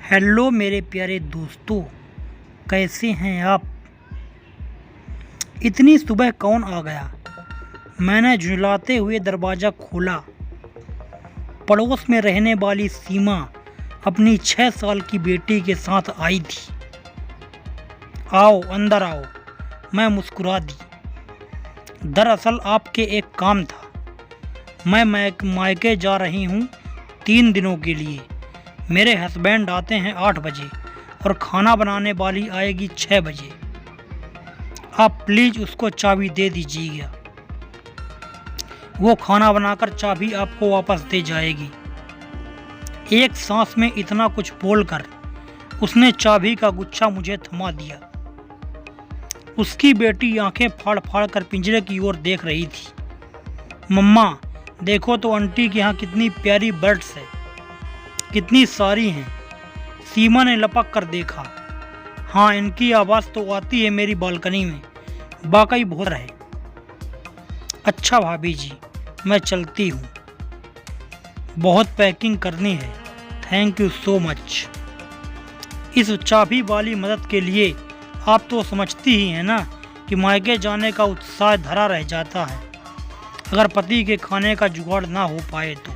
Hello मेरे प्यारे दोस्तों, कैसे हैं आप। इतनी सुबह कौन आ गया। मैंने झुलाते हुए दरवाज़ा खोला। पड़ोस में रहने वाली सीमा अपनी 6 साल की बेटी के साथ आई थी। आओ अंदर आओ, मैं मुस्कुरा दी। दरअसल आपके एक काम था। मैं मायके जा रही हूँ 3 दिनों के लिए। मेरे हस्बैंड आते हैं 8 बजे और खाना बनाने वाली आएगी 6 बजे। आप प्लीज़ उसको चाबी दे दीजिएगा। वो खाना बनाकर चाबी आपको वापस दे जाएगी। एक सांस में इतना कुछ बोलकर उसने चाबी का गुच्छा मुझे थमा दिया। उसकी बेटी आंखें फाड़ फाड़ कर पिंजरे की ओर देख रही थी। मम्मा देखो तो आंटी के यहाँ कितनी प्यारी बर्ड्स है, कितनी सारी हैं। सीमा ने लपक कर देखा। हाँ, इनकी आवाज़ तो आती है मेरी बालकनी में, वाकई बहुत है। अच्छा भाभी जी, मैं चलती हूँ, बहुत पैकिंग करनी है। Thank you so much. इस चाबी वाली मदद के लिए आप तो समझती ही हैं ना कि मायके जाने का उत्साह धरा रह जाता है अगर पति के खाने का जुगाड़ ना हो पाए तो।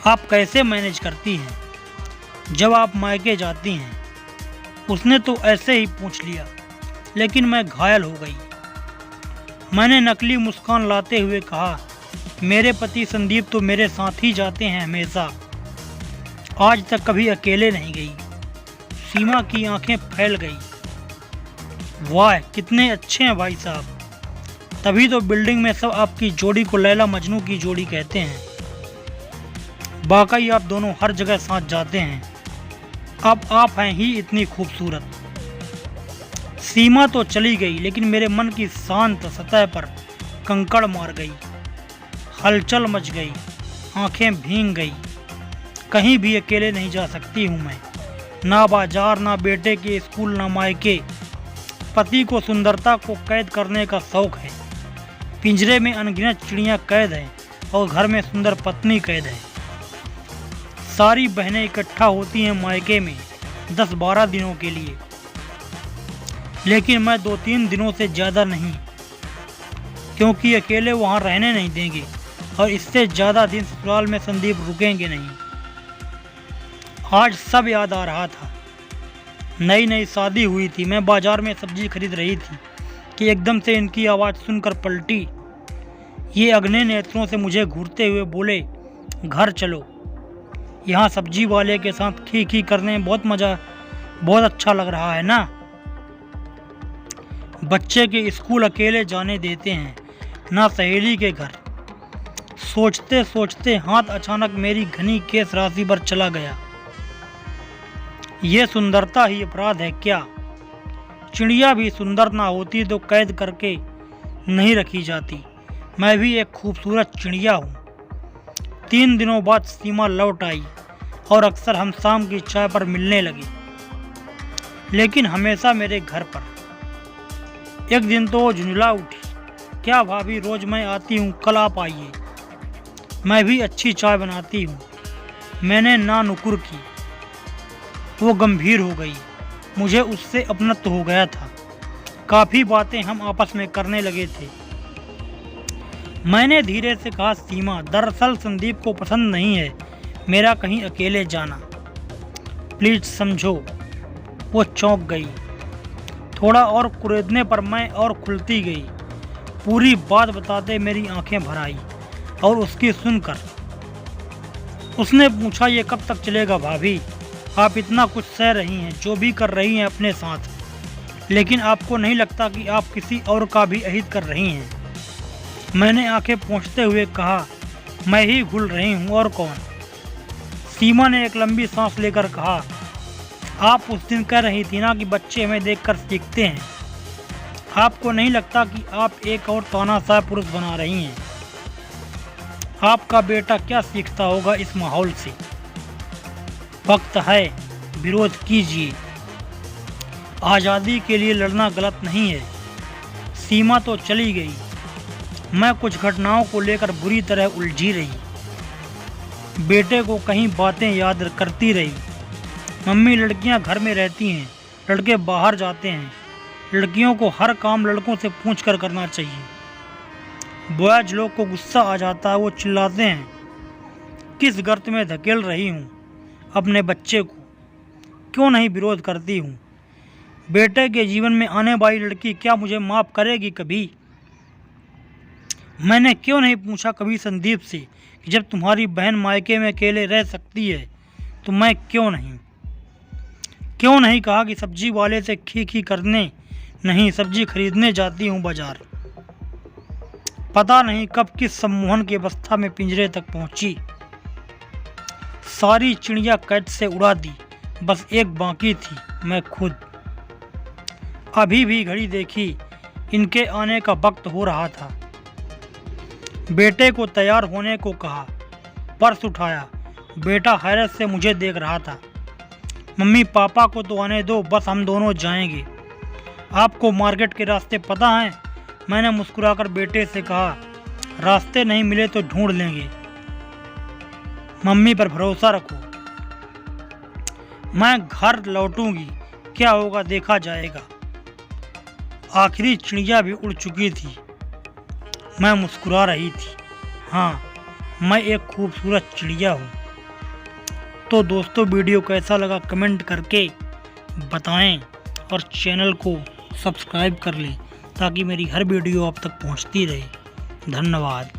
आप कैसे मैनेज करती हैं जब आप मायके जाती हैं। उसने तो ऐसे ही पूछ लिया, लेकिन मैं घायल हो गई। मैंने नकली मुस्कान लाते हुए कहा, मेरे पति संदीप तो मेरे साथ ही जाते हैं हमेशा, आज तक कभी अकेले नहीं गई। सीमा की आंखें फैल गई। वाह, कितने अच्छे हैं भाई साहब। तभी तो बिल्डिंग में सब आपकी जोड़ी को लैला मजनू की जोड़ी कहते हैं। वाकई आप दोनों हर जगह साथ जाते हैं। अब आप हैं ही इतनी खूबसूरत। सीमा तो चली गई, लेकिन मेरे मन की शांत सतह पर कंकड़ मार गई। हलचल मच गई, आंखें भीग गई। कहीं भी अकेले नहीं जा सकती हूँ मैं, ना बाजार, ना बेटे के स्कूल, ना मायके। पति को सुंदरता को कैद करने का शौक है। पिंजरे में अनगिनत चिड़ियाँ कैद हैं और घर में सुंदर पत्नी कैद है। सारी बहनें इकट्ठा होती हैं मायके में 10-12 दिनों के लिए, लेकिन मैं 2-3 दिनों से ज़्यादा नहीं, क्योंकि अकेले वहाँ रहने नहीं देंगे और इससे ज़्यादा दिन ससुराल में संदीप रुकेंगे नहीं। आज सब याद आ रहा था। नई नई शादी हुई थी, मैं बाजार में सब्जी खरीद रही थी कि एकदम से इनकी आवाज़ सुनकर पलटी। ये अग्नि नेत्रों से मुझे घूरते हुए बोले, घर चलो, यहाँ सब्जी वाले के साथ खी खी करने में बहुत अच्छा लग रहा है ना। बच्चे के स्कूल अकेले जाने देते हैं, ना सहेली के घर। सोचते सोचते हाथ अचानक मेरी घनी केस राशि पर चला गया। ये सुंदरता ही अपराध है क्या। चिड़िया भी सुंदर ना होती तो कैद करके नहीं रखी जाती। मैं भी एक खूबसूरत चिड़िया हूँ। 3 दिनों बाद सीमा लौट आई और अक्सर हम शाम की चाय पर मिलने लगे, लेकिन हमेशा मेरे घर पर। एक दिन तो वो झुंझला उठी, क्या भाभी रोज मैं आती हूँ, कल आप आइए, मैं भी अच्छी चाय बनाती हूँ। मैंने ना नुकुर की। वो गंभीर हो गई। मुझे उससे अपनत्व हो गया था। काफ़ी बातें हम आपस में करने लगे थे। मैंने धीरे से कहा, सीमा दरअसल संदीप को पसंद नहीं है मेरा कहीं अकेले जाना, प्लीज समझो। वो चौंक गई। थोड़ा और कुरेदने पर मैं और खुलती गई। पूरी बात बताते मेरी आंखें भर आई और उसकी सुनकर उसने पूछा, ये कब तक चलेगा भाभी। आप इतना कुछ सह रही हैं, जो भी कर रही हैं अपने साथ, लेकिन आपको नहीं लगता कि आप किसी और का भी अहित कर रही हैं। मैंने आंखें पोंछते हुए कहा, मैं ही घुल रही हूँ और कौन। सीमा ने एक लंबी सांस लेकर कहा, आप उस दिन कह रही थी ना कि बच्चे हमें देखकर सीखते हैं। आपको नहीं लगता कि आप एक और तानाशाह पुरुष बना रही हैं। आपका बेटा क्या सीखता होगा इस माहौल से। वक्त है, विरोध कीजिए। आज़ादी के लिए लड़ना गलत नहीं है। सीमा तो चली गई। मैं कुछ घटनाओं को लेकर बुरी तरह उलझी रही। बेटे को कहीं बातें याद करती रही। मम्मी, लड़कियां घर में रहती हैं, लड़के बाहर जाते हैं। लड़कियों को हर काम लड़कों से पूछ कर करना चाहिए। बॉयज लोग को गुस्सा आ जाता है, वो चिल्लाते हैं, किस गर्त में धकेल रही हूँ अपने बच्चे को, क्यों नहीं विरोध करती हूँ। बेटे के जीवन में आने वाली लड़की क्या मुझे माफ़ करेगी कभी? मैंने क्यों नहीं पूछा कभी संदीप से कि जब तुम्हारी बहन मायके में अकेले रह सकती है तो मैं क्यों नहीं कहा कि सब्जी वाले से खी करने नहीं, सब्जी खरीदने जाती हूँ बाजार। पता नहीं कब किस सम्मोहन की अवस्था में पिंजरे तक पहुंची। सारी चिड़िया कैद से उड़ा दी, बस एक बाकी थी, मैं खुद। अभी भी घड़ी देखी, इनके आने का वक्त हो रहा था। बेटे को तैयार होने को कहा, पर्स उठाया। बेटा हैरत से मुझे देख रहा था। मम्मी, पापा को तो आने दो, बस हम दोनों जाएंगे। आपको मार्केट के रास्ते पता हैं? मैंने मुस्कुराकर बेटे से कहा, रास्ते नहीं मिले तो ढूंढ लेंगे। मम्मी पर भरोसा रखो, मैं घर लौटूंगी, क्या होगा देखा जाएगा। आखिरी चिड़िया भी उड़ चुकी थी। मैं मुस्कुरा रही थी। हाँ, मैं एक खूबसूरत चिड़िया हूँ। तो दोस्तों, वीडियो कैसा लगा कमेंट करके बताएं और चैनल को सब्सक्राइब कर लें ताकि मेरी हर वीडियो आप तक पहुँचती रहे। धन्यवाद।